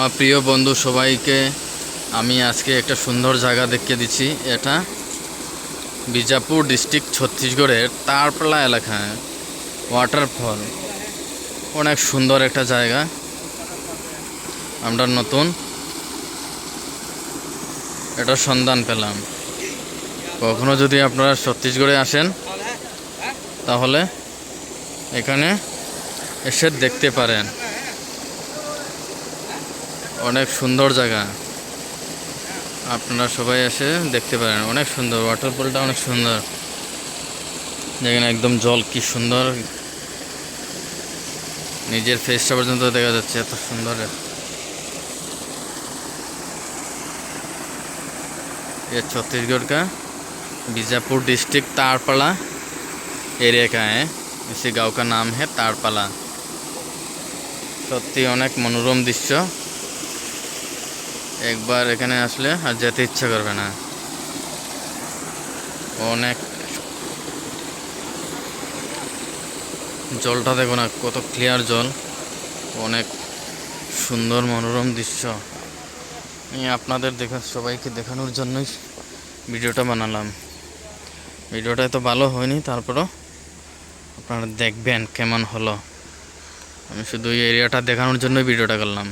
আমার প্রিয় বন্ধু সবাইকে আমি আজকে একটা সুন্দর জায়গা দেখিয়ে দিচ্ছি। এটা বিজাপুর ডিস্ট্রিক্ট ছত্তিশগড়ের তারপালা এলাকায় ওয়াটারফল। অনেক সুন্দর একটা জায়গা। আমরা নতুন এটার সন্ধান পেলাম। কখনো যদি আপনারা ছত্তিশগড়ে আসেন তাহলে এখানে এসে দেখতে পারেন। অনেক সুন্দর জায়গা, আপনারা সবাই এসে দেখতে পারেন। অনেক সুন্দর ওয়াটারফলটা, অনেক সুন্দর। যেখানে একদম জল কি সুন্দর, নিজের ফেসটা পর্যন্ত দেখা যাচ্ছে, এত সুন্দর। ये छत्तीसगढ़ का बीजापुर डिस्ट्रिक्ट तारपाला एरिया का है। इसी गांव का नाम है तारपाला। সত্যি অনেক মনোরম দৃশ্য। একবার এখানে আসলে আর যেতে ইচ্ছা করবে না। অনেক জলটা দেখো না, কত ক্লিয়ার জল। অনেক সুন্দর মনোরম দৃশ্য। আমি আপনাদের সবাইকে দেখানোর জন্যই ভিডিওটা বানালাম। ভিডিওটা এত ভালো হয়নি, তারপরও আপনারা দেখবেন কেমন হলো। আমি শুধু এই এরিয়াটা দেখানোর জন্যই ভিডিওটা করলাম।